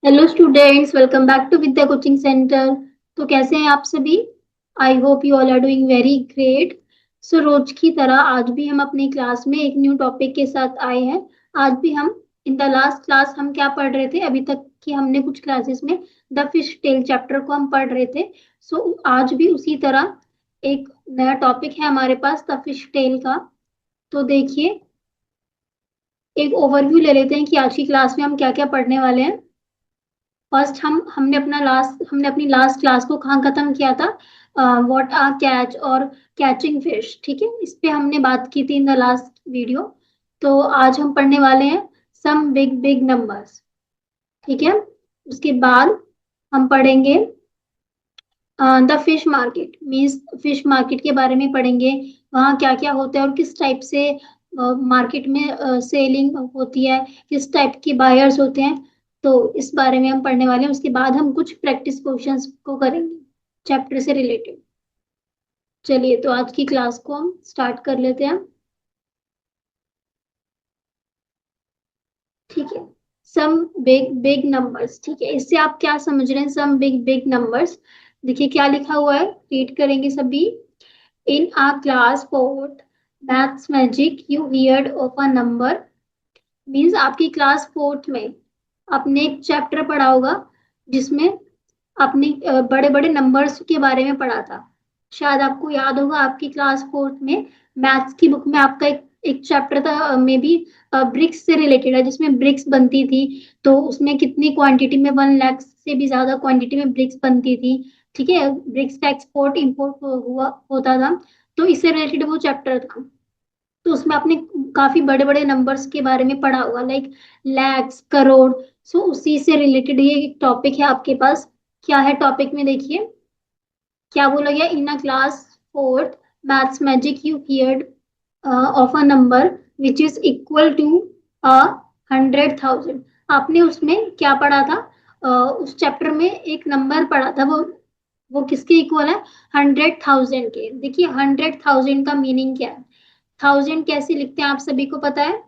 Hello students, welcome back to Vidya coaching centre. तो कैसे हैं आप सभी? I hope you all are doing very great. So रोज की तरह आज भी हम अपनी क्लास में एक न्यू टॉपिक के साथ आए हैं। आज भी हम इन द लास्ट क्लास हम क्या पढ़ रहे थे? अभी तक की हमने कुछ क्लासेस में द फिश टेल चैप्टर को हम पढ़ रहे थे। सो आज भी उसी तरह एक नया टॉपिक है हमारे पास द फिश टेल का। तो देखिए, एक ओवरव्यू ले लेते हैं कि आज की क्लास में हम क्या क्या पढ़ने वाले हैं। फर्स्ट हमने अपनी लास्ट क्लास को कहाँ खत्म किया था? व्हाट आर कैच और कैचिंग फिश। ठीक है, इस पे हमने बात की थी इन द लास्ट वीडियो। तो आज हम पढ़ने वाले हैं सम बिग बिग नंबर्स। ठीक है, उसके बाद हम पढ़ेंगे the fish market. Means fish market के बारे में पढ़ेंगे। वहाँ क्या क्या होता है और किस टाइप से मार्केट में सेलिंग होती है, किस टाइप की बायर्स होते हैं। तो इस बारे में हम पढ़ने वाले हैं। उसके बाद हम कुछ प्रैक्टिस क्वेश्चंस को करेंगे चैप्टर से रिलेटेड। चलिए, तो आज की क्लास को हम स्टार्ट कर लेते हैं। ठीक है, सम बिग बिग नंबर्स। ठीक है, इससे आप क्या समझ रहे हैं? Some big big numbers. देखिए क्या लिखा हुआ है, रीड करेंगे सभी। In our class fourth maths magic you heard of a number। Means आपकी क्लास फोर्थ में आपने एक चैप्टर पढ़ा होगा जिसमें आपने बड़े बड़े नंबर्स के बारे में पढ़ा था। शायद आपको याद होगा, आपकी क्लास फोर्थ में मैथ्स की बुक में आपका एक चैप्टर था, मे बी ब्रिक्स से रिलेटेड है, जिसमें ब्रिक्स बनती थी। तो उसमें कितनी क्वांटिटी में, 1 लाख से भी ज्यादा क्वांटिटी में ब्रिक्स बनती थी। ठीक है, ब्रिक्स का एक्सपोर्ट इंपोर्ट हुआ होता था। तो इससे रिलेटेड वो चैप्टर था। तो उसमें आपने काफी बड़े बड़े नंबर्स के बारे में पढ़ा होगा, लाइक लैक्स, करोड़। सो उसी से रिलेटेड ये एक टॉपिक है आपके पास। क्या है टॉपिक में? देखिए क्या बोला गया। In a class fourth maths magic you heard of a number which is equal to a 100,000। आपने उसमें क्या पढ़ा था? उस चैप्टर में एक नंबर पढ़ा था, वो किसके इक्वल है? 100,000 के। देखिए 100,000 का मीनिंग क्या है? थाउजेंड कैसे लिखते हैं आप सभी को पता है?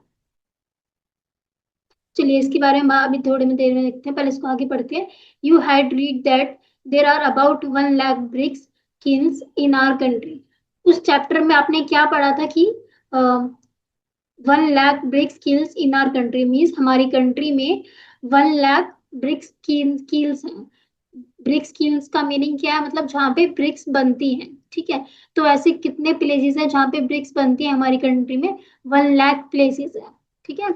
चलिए इसके बारे में अभी थोड़ी में देर में देखते हैं, पहले इसको आगे पढ़ते हैं। You had read that there are about 1 lakh bricks kilns in our country. उस चैप्टर में आपने क्या पढ़ा था कि 1 lakh bricks kilns in our country. Means हमारी कंट्री में 1 लाख ब्रिक्स किल्स हैं। ब्रिक्स किल्स का मीनिंग क्या है? मतलब जहाँ पे ब्रिक्स बनती हैं। ठीक है, तो ऐसे कितने प्लेसेस हैं जहाँ पे ब्रिक्स बनती है हमारी कंट्री में? 1 लाख प्लेसेस है। ठीक है,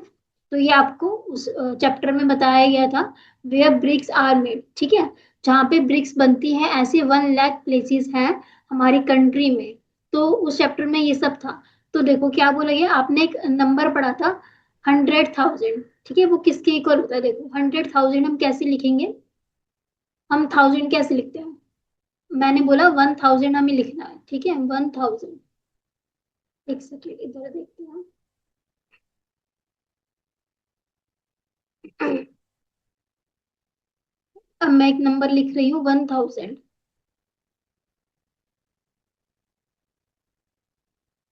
तो ये आपको उस चैप्टर में बताया गया था, वेयर ब्रिक्स आर मेड। ठीक है, जहाँ पे ब्रिक्स बनती है ऐसे 1 लाख प्लेसेस हैं हमारी कंट्री में। तो उस चैप्टर में ये सब था। तो देखो क्या बोला गया, आपने एक नंबर पढ़ा था 100,000। ठीक है, वो किसके इक्वल होता है? देखो 100,000 हम कैसे लिखेंगे? हम थाउजेंड कैसे लिखते हैं? मैंने बोला 1,000 हमें लिखना है। ठीक है, 1,000। एक सेकेंड इधर देखते हैं। अब मैं एक नंबर लिख रही हूँ 1,000।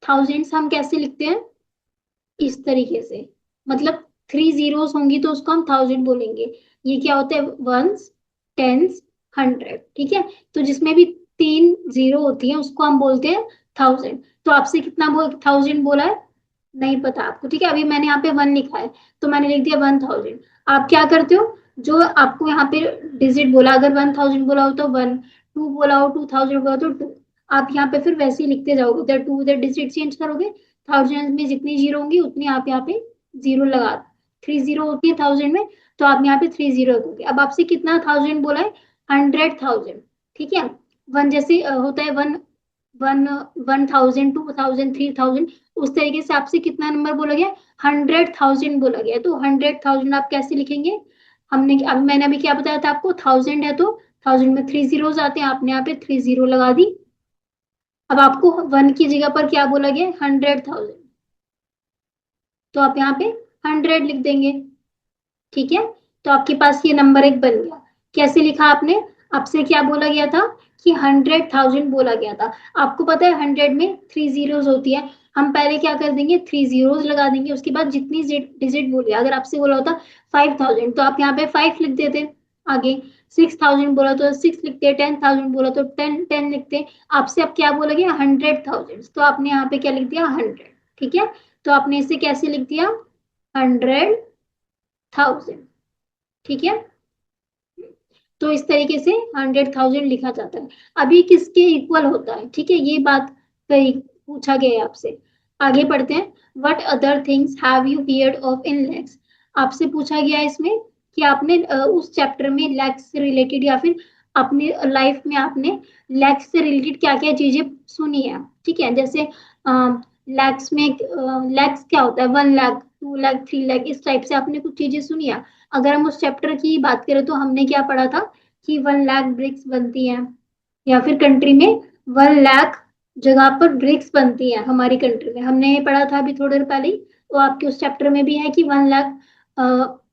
थाउजेंड्स हम कैसे लिखते हैं? इस तरीके से। मतलब 3 जीरोस होंगी तो उसको हम थाउजेंड बोलेंगे। ये क्या होता है? Ones, tens, 100। ठीक है, तो जिसमें भी 3 जीरो होती है उसको हम बोलते हैं थाउजेंड। तो आपसे कितना थाउजेंड बोला है? नहीं पता आपको? ठीक है, अभी मैंने यहाँ पे 1 लिखा है तो मैंने लिख दिया 1,000। आप क्या करते हो? जो आपको यहाँ पे डिजिट बोला, अगर 1,000 बोला हो तो 1, 2 बोला हो, 2,000 बोला हो तो 2। आप यहाँ पे फिर वैसे ही लिखते जाओगे, उधर 2 उधर डिजिट चेंज करोगे। थाउजेंड में जितनी जीरो होंगी उतनी आप यहाँ पे जीरो लगा। 3 जीरो होती है थाउजेंड में, तो आप यहाँ पे 3 जीरो रखोगे। अब आपसे कितना थाउजेंड बोला है? 100,000। ठीक है, वन जैसे होता है, वन, वन, 1,000, 2,000, 3,000। उस तरीके से आपसे कितना नंबर बोला गया? 100,000 बोला गया। तो 100,000 आप कैसे लिखेंगे? मैंने अभी क्या बताया था आपको? थाउजेंड है तो थाउजेंड में 3 जीरोस आते हैं, आपने यहाँ पे 3 जीरो लगा दी। अब आपको 1 की जगह पर क्या बोला गया? 100,000। तो आप यहाँ पे 100 लिख देंगे। ठीक है, तो आपके पास ये नंबर एक बन गया। कैसे लिखा आपने? आपसे क्या बोला गया था कि 100,000 बोला गया था। आपको पता है 100 में 3 जीरोस होती है। हम पहले क्या कर देंगे? 3 जीरोस लगा देंगे, उसके बाद जितनी डिजिट बोलिए। अगर आपसे बोला होता 5,000 तो आप यहाँ पे 5 लिख देते। आगे 6,000 बोला तो 6 लिखते हैं, 10,000 बोला तो 10 लिखते हैं। आपसे अब क्या बोला गया, 100,000, तो आपने यहाँ पे क्या लिख दिया, 100। ठीक है, तो आपने इसे कैसे लिख दिया, 100,000। ठीक है, तो इस तरीके से 100,000 लिखा जाता है। अभी किसके इक्वल होता है, ठीक है, ये बात पूछा गया है आपसे। आगे बढ़ते हैं। What other things have you heard of in lakhs. आपसे पूछा गया है इसमें कि आपने उस चैप्टर में लैक्स से रिलेटेड या फिर अपने लाइफ में आपने लैक्स से रिलेटेड क्या क्या चीजें सुनी है। ठीक है, जैसे लैक्स में लैक्स क्या होता है, 1 लाख, 2 लाख, 3 लाख, इस टाइप से आपने कुछ चीजें सुनी है। अगर हम उस चैप्टर की बात करें तो हमने क्या पढ़ा था कि 1 लाख ब्रिक्स बनती हैं, या फिर कंट्री में 1 लाख जगह पर ब्रिक्स बनती हैं हमारी कंट्री में, हमने ये पढ़ा था अभी थोड़ी देर पहले ही। तो आपके उस चैप्टर में भी है कि 1 लाख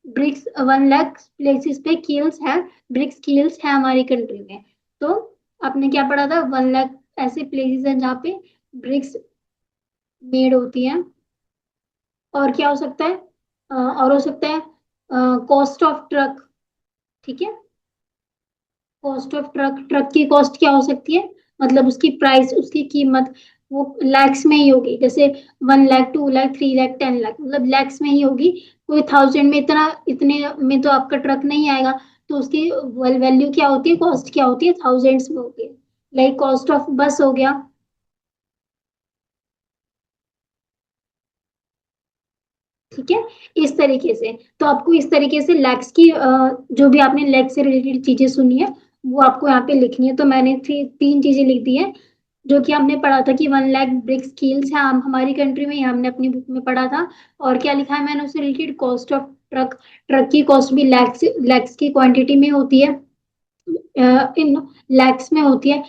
ब्रिक्स, 1 लाख प्लेसेस पे किल्स है, ब्रिक्स किल्स है हमारी कंट्री में। तो आपने क्या पढ़ा था, 1 लाख ऐसे प्लेसेस हैं जहाँ पे ब्रिक्स मेड होती हैं। और क्या हो सकता है, और हो सकता है कॉस्ट ऑफ ट्रक। ठीक है, कॉस्ट ऑफ ट्रक, ट्रक की कॉस्ट क्या हो सकती है, मतलब उसकी प्राइस, उसकी कीमत वो लैक्स में ही होगी। जैसे 1 लाख, 2 लाख, 3 लाख, 10 लाख, मतलब लैक्स में ही होगी। कोई थाउजेंड में, इतना इतने में तो आपका ट्रक नहीं आएगा। तो उसकी वैल्यू क्या होती है, कॉस्ट क्या होती है, थाउजेंड्स में होती है। लाइक कॉस्ट ऑफ बस हो गया। ठीक है, इस तरीके से। तो आपको इस तरीके से लैक्स की जो भी आपने लैक्स से रिलेटेड चीजें सुनी है वो आपको यहाँ पे लिखनी है। तो मैंने 3 चीजें लिख दी है जो कि हमने पढ़ा था कि 1 लाख ब्रिक स्किल्स है हम हमारी कंट्री में, ये हमने अपनी बुक में पढ़ा था। और क्या लिखा है मैंने उससे related, cost of truck, truck की कॉस्ट भी लैक्स लैक्स की क्वांटिटी में होती है, इन लैक्स में होती है।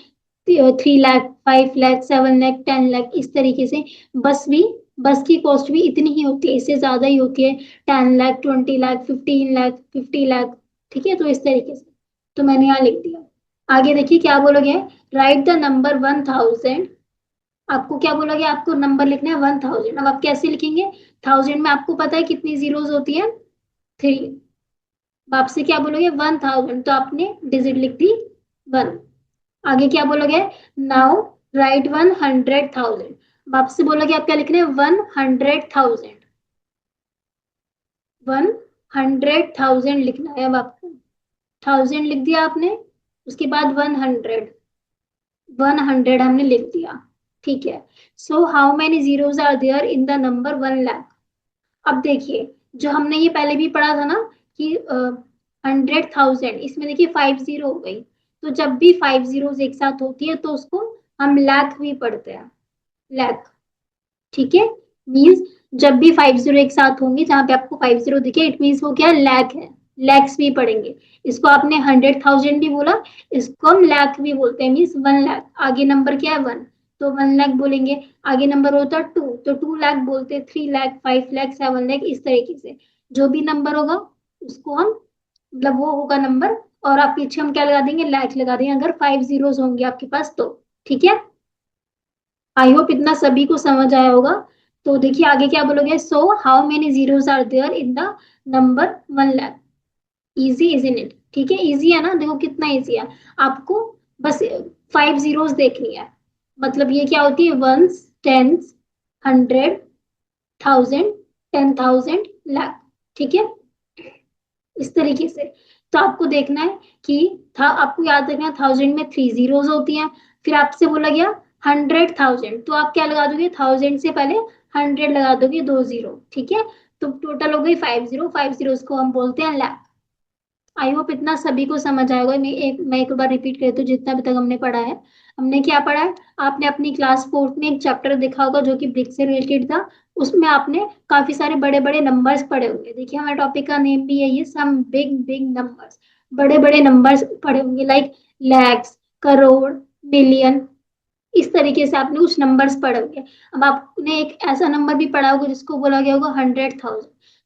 3 लाख, 5 लाख, 7 लाख, 10 लाख, इस तरीके से। बस भी, बस की कॉस्ट भी इतनी ही होती है, इससे ज्यादा ही होती है, 10 लाख, 20 लाख, 15 लाख, 50 लाख। ठीक है, तो इस तरीके से। तो मैंने यहाँ लिख दिया। आगे देखिए क्या बोलोगे, राइट द नंबर 1,000। आपको क्या बोला गया, आपको नंबर लिखना है 1,000। अब आप कैसे लिखेंगे, थाउजेंड में आपको पता है कितनी जीरोस होती है, 3। आपसे क्या बोलोगे, 1,000, तो आपने डिजिट लिख दी 1। आगे क्या बोलोगे, नाउ राइट 100,000। आपसे बोलोगे आप क्या लिखना है, 100,000, 100,000 लिखना है। अब आपको 1000 लिख दिया आपने, उसके बाद 100 हमने लिख दिया। ठीक है, so how many zeros are there in the number 1 lakh. अब देखिए, जो हमने ये पहले भी पढ़ा था ना कि 100,000, इसमें देखिए 5 जीरो हो गई। तो जब भी 5 जीरोस एक साथ होती है तो उसको हम लाख भी पढ़ते हैं, लाख। ठीक है, मीन्स जब भी 5 जीरो एक साथ होंगे, जहां पे आपको 5 जीरो दिखे, इट मीन्स वो क्या लाख है, लैक्स भी पढ़ेंगे। इसको आपने 100,000 भी बोला, इसको हम लाख भी बोलते हैं, मीन्स 1 लाख। आगे नंबर क्या है, 1, तो 1 लाख बोलेंगे। आगे नंबर होता है 2, तो 2 लाख बोलते, 3 लाख, 5 लाख, 7 लाख, इस तरीके से। जो भी नंबर होगा उसको हम, मतलब वो होगा नंबर, और आप पीछे हम क्या लगा देंगे, लाख लगा देंगे, अगर 5 जीरोस होंगे आपके पास तो। ठीक है, आई होप इतना सभी को समझ आया होगा। तो देखिए आगे क्या बोलोगे, so how many zeros are there in the number 1 lakh. Easy is in it, ठीक है, इजी है ना, देखो कितना इजी है। आपको बस 5 जीरोस देखनी है। मतलब ये क्या होती है, वंस, टेंस, 100,000, 10,000, लाख। ठीक है, इस तरीके से। तो आपको देखना है कि था, आपको याद रखना है, 1000 में 3 जीरोस होती हैं। फिर आपसे बोला गया 100,000, तो आप क्या लगा दोगे, 1000 से पहले 100 लगा दोगे, 2 जीरो। ठीक है, तो टोटल हो गई 5 जीरो, 5 जीरो उसको हम बोलते हैं लाख। आई होप इतना सभी को समझ आएगा। मैं एक बार रिपीट करती हूँ जितना अभी तक हमने पढ़ा है। हमने क्या पढ़ा है, आपने अपनी क्लास फोर्थ में एक चैप्टर देखा होगा जो कि ब्रिक से रिलेटेड था। उसमें आपने काफी सारे बड़े बड़े नंबर्स पढ़े होंगे। देखिए हमारे टॉपिक का नेम भी यही है, सम बिग बिग नंबर्स। बड़े बड़े नंबर्स पढ़े होंगे, लाइक लैक्स, करोड़, मिलियन, इस तरीके से आपने कुछ नंबर्स पढ़े होंगे। अब आपने एक ऐसा नंबर भी पढ़ा होगा जिसको बोला गया होगा 100,000।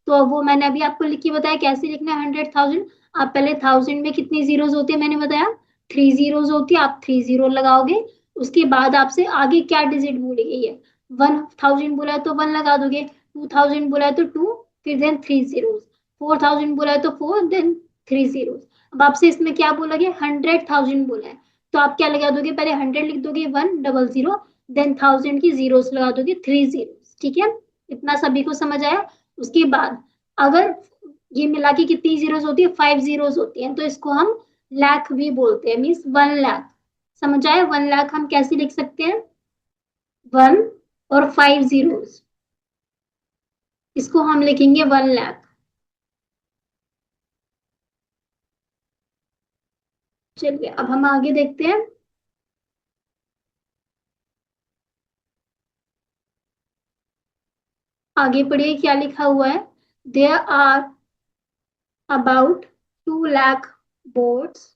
तो अब वो मैंने अभी आपको लिख के बताया कैसे लिखना है 100,000। आप पहले 1000 में कितनी जीरोस होती है, मैंने बताया 3 जीरोस होती है, आप 3 जीरो लगाओगे। उसके बाद आपसे आगे क्या डिजिट बोली गई है, 1,000 बोला है तो 1 लगा दोगे, 2,000 बोला है तो 2, फिर देन 3 जीरोस, 4,000 बोला है तो 4, देन 3 जीरोस। अब आपसे इसमें क्या बोला गया, 100,000 बोला है, तो आप क्या लगा दोगे, पहले 100 लिख दोगे, 100, देन 1000 की जीरोस लगा दोगे, 30, ठीक है। इतना सभी को समझ आया। उसके बाद अगर ये मिला के कितनी जीरोस होती है, 5 जीरोस होती है, तो इसको हम लाख भी बोलते हैं, मीन्स 1 लाख। समझ आया, 1 लाख हम कैसे लिख सकते हैं, 1 और 5 जीरोस, इसको हम लिखेंगे 1 लाख। चलिए अब हम आगे देखते हैं। आगे पढ़िए क्या लिखा हुआ है, there are about 2 lakh boats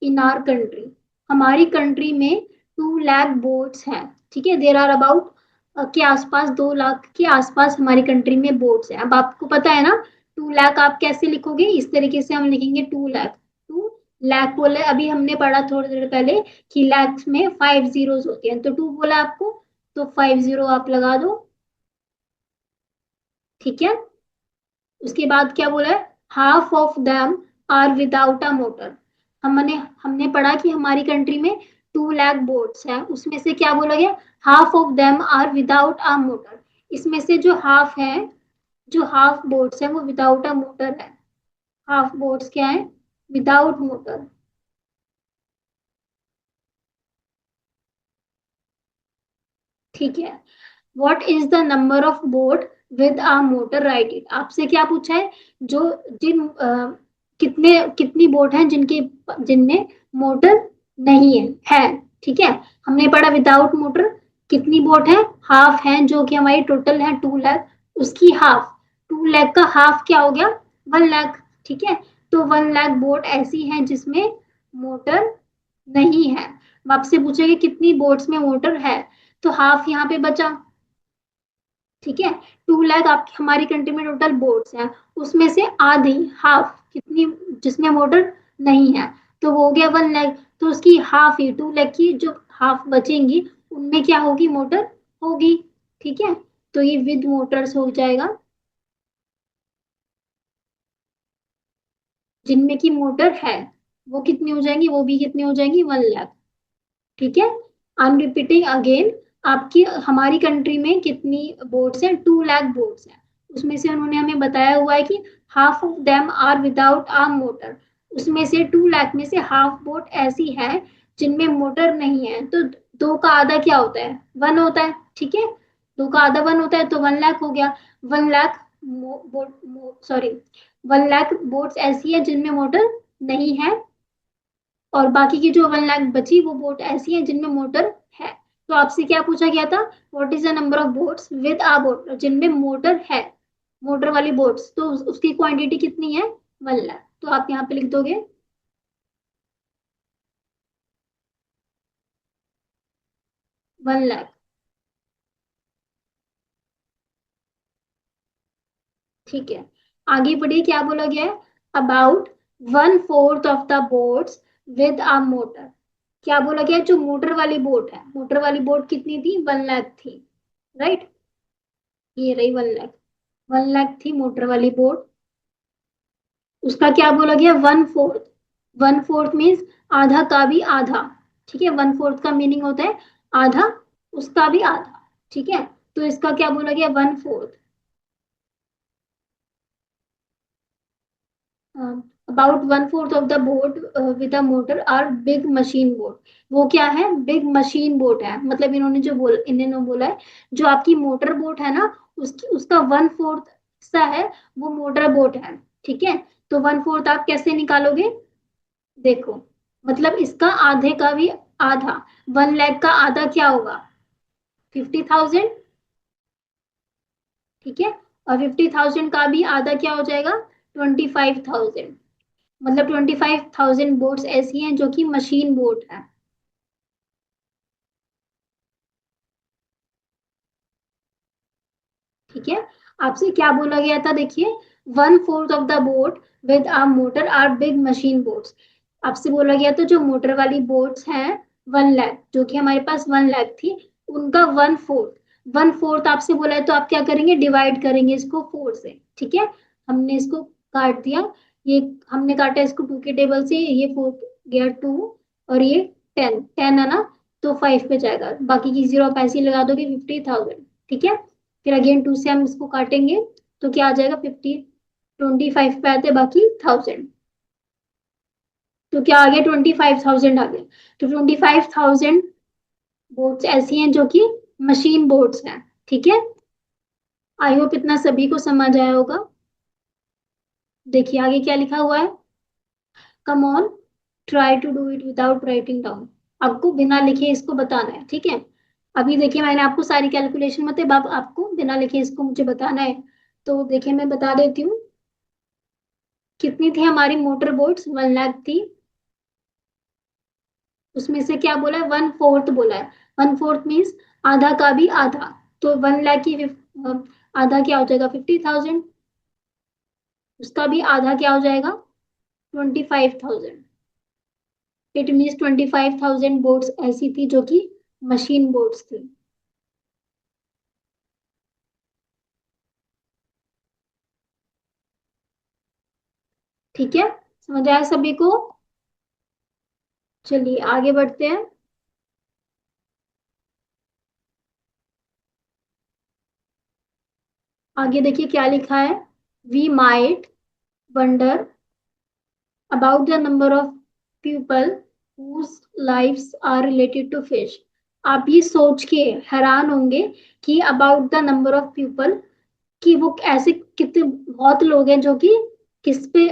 in our country, हमारी कंट्री में 2 लाख बोट्स हैं, ठीक है। देर आर अबाउट के आसपास, 2 लाख के आसपास हमारी कंट्री में बोट्स हैं। अब आपको पता है ना 2 लाख आप कैसे लिखोगे, इस तरीके से हम लिखेंगे 2 लाख। 2 लाख बोले अभी हमने पढ़ा थोड़ी देर पहले कि लैक्स में 5 जीरोस होते हैं, तो 2 बोला आपको, तो 5 जीरो आप लगा दो, ठीक है। उसके बाद क्या बोला है, half of them are without a motor, हमने हमने पढ़ा कि हमारी कंट्री में 2 लाख बोट्स हैं, उसमें से क्या बोला गया, half of them are without a motor, इसमें से जो हाफ है, जो हाफ बोट्स है वो विदाउट अ मोटर है, हाफ बोट्स क्या है, विदाउट मोटर, ठीक है। What is the number of boat with a motor, write it, आपसे क्या पूछा है, जो जिन कितने कितनी बोट हैं जिनके जिनमें मोटर नहीं है, ठीक है। हमने पढ़ा विदाउट मोटर कितनी बोट है, हाफ है, जो कि हमारी टोटल है 2 लाख, उसकी हाफ, 2 लाख का हाफ क्या हो गया, 1 लाख, ठीक है। तो 1 लाख बोट ऐसी हैं जिसमें मोटर नहीं है। अब आपसे पूछेंगे कितनी बोट्स में मोटर है, तो हाफ यहाँ पे बचा, ठीक है। 2 लाख आपकी हमारी कंट्री में टोटल बोट्स हैं, उसमें से आधी, हाफ कितनी, जिसमें मोटर नहीं है, तो वो हो गया 1 लाख, तो उसकी हाफ ही 2 लाख की जो हाफ बचेंगी उनमें क्या होगी, मोटर होगी, ठीक है। तो ये विद मोटर्स हो जाएगा, जिनमें की मोटर है वो कितनी हो जाएंगी, वो भी कितनी हो जाएंगी, 1 लाख, ठीक है। आई एम रिपीटिंग अगेन, आपकी हमारी कंट्री में कितनी बोट्स हैं, 2 लाख बोट्स हैं, उसमें से उन्होंने हमें बताया हुआ है कि half of them are without a motor, उसमें से 2 लाख में से हाफ बोट ऐसी है जिनमें मोटर नहीं है, तो दो का आधा क्या होता है, 1 होता है, ठीक है। दो का आधा 1 होता है, तो 1 लाख हो गया, 1 लाख सॉरी 1 लाख बोट्स ऐसी है जिनमें मोटर नहीं है, और बाकी की जो 1 लाख बची वो बोट ऐसी हैं जिनमें मोटर है। तो आपसे क्या पूछा गया था, what is the number of boats with a boat, जिनमें मोटर है, मोटर वाली बोट्स, तो उसकी क्वांटिटी कितनी है, 1 लाख, तो आप यहाँ पे लिख दोगे 1 लाख, ठीक है। आगे बढ़िए क्या बोला गया है, about 1/4 of the boats with a motor, क्या बोला गया है? जो मोटर वाली बोट है, मोटर वाली बोट कितनी थी, 1 लाख थी, राइट, ये रही 1 लाख, 1 लाख थी मोटर वाली बोट, उसका क्या बोला गया, 1/4, 1/4 मीन्स आधा का भी आधा, ठीक है। 1/4 का मीनिंग होता है आधा, उसका भी आधा, ठीक है। तो इसका क्या बोला गया, 1/4, about 1/4 of the boat with a motor are big machine boat, वो क्या है, बिग मशीन बोट है, मतलब इन्होंने बोला है जो आपकी मोटर बोट है ना, उसकी उसका 1/4 हिस्सा है वो मोटर बोट है, ठीक है। तो 1/4 आप कैसे निकालोगे, देखो, मतलब इसका आधे का भी आधा, 1 लाख का आधा क्या होगा, 50,000, ठीक है। और 50,000 का भी आधा क्या हो जाएगा, 25,000, मतलब 25,000 बोट्स ऐसी हैं जो कि मशीन बोट है, ठीक है। आपसे क्या बोला गया था, देखिए, 1/4 of the boat with a motor are big machine boats, आपसे बोला गया था जो मोटर वाली बोट्स हैं 1 लाख, जो कि हमारे पास 1 लाख थी, उनका 1/4, 1/4 आपसे बोला है, तो आप क्या करेंगे, डिवाइड करेंगे इसको 4 से, ठीक है। हमने इसको काट दिया, ये हमने काटा इसको 2 के टेबल से, ये 4 गया 2, और ये 10 है ना, तो 5 पे जाएगा, बाकी की जीरो आप ऐसे ही लगा दोगे, 50,000। ठीक है, फिर अगेन 2 से हम इसको काटेंगे, तो क्या आ जाएगा, 50, 25 पे आते बाकी 1000, तो क्या आ गया, 25,000 आ गया। तो 25,000 बोर्ड्स ऐसी हैं जो कि मशीन बोर्ड्स हैं। ठीक है, आई होप इतना सभी को समझ आया होगा। देखिए आगे क्या लिखा हुआ है, come on, try to do it without writing down. आपको बिना लिखे इसको बताना है, ठीक है। अभी देखिए मैंने आपको सारी कैलकुलेशन मतलब अब आपको बिना लिखे इसको मुझे बताना है। तो देखिए मैं बता देती हूँ, कितनी थी हमारी मोटर बोट्स, 1 लाख थी। उसमें से क्या बोला है, 1/4 बोला है। 1/4 मीन्स आधा का भी आधा, तो 1 लाख की आधा क्या हो जाएगा, 50,000। उसका भी आधा क्या हो जाएगा, 25,000। इट मीन्स 25,000 बोट्स ऐसी थी जो कि मशीन बोट्स थी। ठीक है, समझ आया सभी को। चलिए आगे बढ़ते हैं। आगे देखिए क्या लिखा है, we might wonder about the number of people whose lives are related to fish। आप ये सोच के हैरान होंगे कि about the number of people, कि वो ऐसे कितने बहुत लोग हैं जो कि किस पे,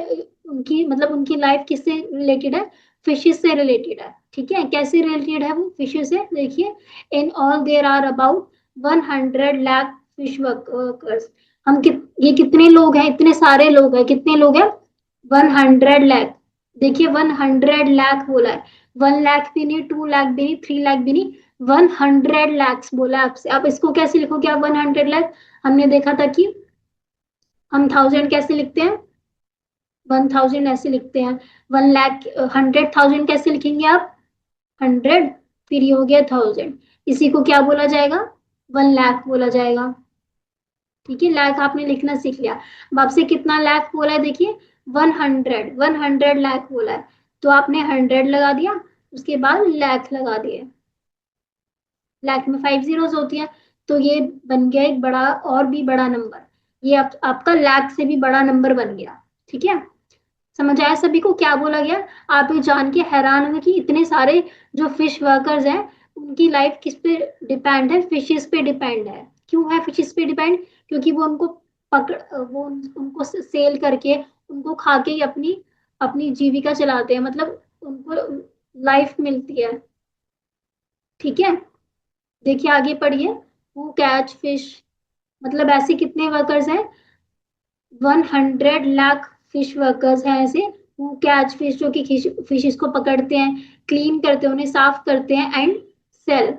उनकी मतलब उनकी लाइफ किससे रिलेटेड है, फिशेस से रिलेटेड है। ठीक है, कैसे रिलेटेड है वो फिशेस से, देखिए, in all there are about 100 lakh fish workers. ये कितने लोग हैं, इतने सारे लोग हैं, कितने लोग हैं, 100 लाख। देखिए 100 लाख बोला है, 1 लाख भी नहीं, 2 लाख भी नहीं, 3 लाख भी नहीं, 100 लैक्स बोला है आपसे। आप इसको कैसे लिखोगे, आप 100 लाख, हमने देखा था कि हम 1000 कैसे लिखते हैं, 1000 ऐसे लिखते हैं। 1 लाख, 100,000 कैसे लिखेंगे आप, 100, फिर ये हो गया 1000, इसी को क्या बोला जाएगा, 1 लाख बोला जाएगा। ठीक है, लाख आपने लिखना सीख लिया। अब आपसे कितना लाख बोला है, देखिए 100 लाख बोला है, तो आपने 100 लगा दिया, उसके बाद लाख लगा दिए। लाख में 5 जीरोस होती हैं, तो ये बन गया एक बड़ा और भी बड़ा नंबर। ये आपका लाख से भी बड़ा नंबर बन गया। ठीक है, समझ आया सभी को क्या बोला गया। आप ये जान के हैरान होंगे कि इतने सारे जो फिश वर्कर्स हैं, उनकी लाइफ किस पे डिपेंड है, फिशेस पे डिपेंड है। क्यों है फिशेस पे डिपेंड, क्योंकि वो उनको वो उनको सेल करके, उनको खा के ही अपनी अपनी जीविका चलाते हैं, मतलब उनको लाइफ मिलती है। ठीक है, देखिए आगे पढ़िए, हु कैच फिश, मतलब ऐसे कितने वर्कर्स हैं, 100 लाख फिश वर्कर्स हैं ऐसे, हु कैच फिश, जो कि फिशेस को पकड़ते हैं, क्लीन करते हैं, उन्हें साफ करते हैं, एंड सेल,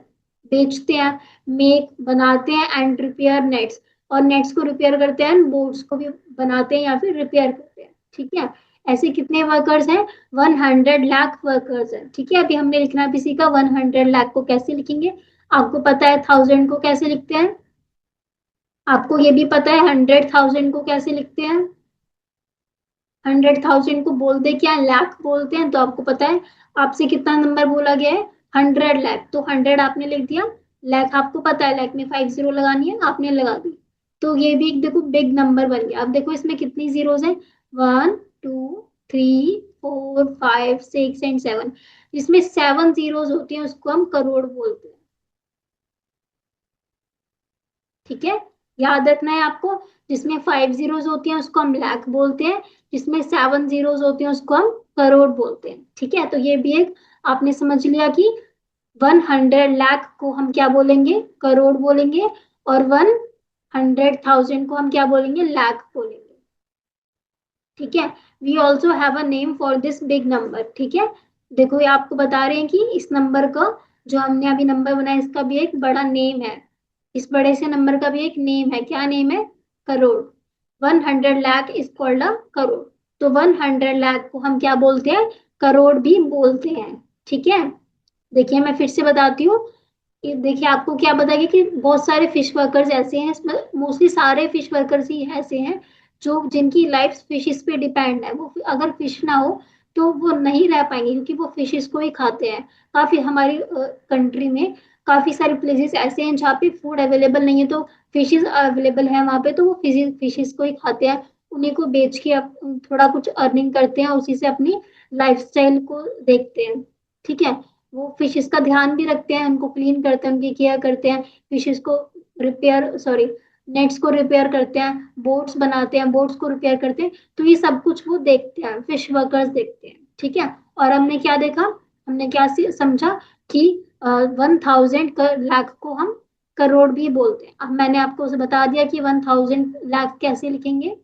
बेचते हैं, मेक बनाते हैं, एंड रिपेयर नेट्स, और नेट्स को रिपेयर करते हैं, बोट्स को भी बनाते हैं या फिर रिपेयर करते हैं। ठीक है, ऐसे कितने वर्कर्स हैं, 100 लाख वर्कर्स हैं। ठीक है, अभी हमने लिखना भी सीखा 100 लाख को कैसे लिखेंगे। आपको पता है 1000 को कैसे लिखते हैं, आपको ये भी पता है 100,000 को कैसे लिखते हैं। 100,000 को बोलते क्या है, लाख बोलते हैं, तो आपको पता है। आपसे कितना नंबर बोला गया है, 100 लाख, तो 100 आपने लिख दिया, लाख आपको पता है, लाख में 5 जीरो लगानी है, आपने लगा दी। तो ये भी एक देखो बिग नंबर बन गया। अब देखो इसमें कितनी जीरोस हैं, 1 2 3 4 5 6 एंड 7। जिसमें 7 जीरोस होती हैं उसको हम करोड़ बोलते हैं। ठीक है, याद रखना है आपको। जिसमें 5 जीरोस होती हैं उसको हम लाख बोलते हैं, जिसमें 7 जीरोस होती हैं उसको हम करोड़ बोलते हैं। ठीक है, तो ये भी एक आपने समझ लिया कि 100 लाख को हम क्या बोलेंगे, करोड़ बोलेंगे, और 100,000 को हम क्या बोलेंगे, लाख बोलेंगे। ठीक है, we also have a name for this big number. ठीक है, देखो ये आपको बता रहे हैं कि इस नंबर का, जो हमने अभी नंबर बनाया, इसका भी एक बड़ा नेम है। इस बड़े से नंबर का भी एक नेम है, क्या नेम है, crore. 100 lakh is called a crore. तो 100 लाख को हम क्या बोलते हैं, करोड़ भी बोलते हैं। ठीक है, देखिए मैं फिर से बताती हूँ। ये देखिए आपको क्या बताइए कि बहुत सारे फिश वर्कर्स ऐसे हैं, इसमें मोस्टली सारे फिश वर्कर्स ही ऐसे हैं जो जिनकी लाइफ फिशेस पे डिपेंड है, वो अगर फिश ना हो तो वो नहीं रह पाएंगे, क्योंकि वो फिशेस को ही खाते हैं। काफी हमारी कंट्री में काफी सारे प्लेसेस ऐसे हैं जहाँ पे फूड अवेलेबल नहीं है, तो फिशेस अवेलेबल है वहां पे, तो वो फिशेस को ही खाते हैं। उन्हीं को बेच के थोड़ा कुछ अर्निंग करते हैं, उसी से अपनी लाइफस्टाइल को देखते हैं। ठीक है। वो फिशेस का ध्यान भी रखते हैं, उनको क्लीन करते हैं, उनकी केयर करते हैं, फिशेस को रिपेयर सॉरी नेट्स को रिपेयर करते हैं, बोट्स बनाते हैं, बोट्स को रिपेयर करते हैं। तो ये सब कुछ वो देखते हैं, फिश वर्कर्स देखते हैं। ठीक है। और हमने क्या देखा, हमने क्या समझा कि 1000 लाख को हम करोड़ भी बोलते हैं। अब मैंने आपको उसे बता दिया कि 1000 लाख कैसे लिखेंगे।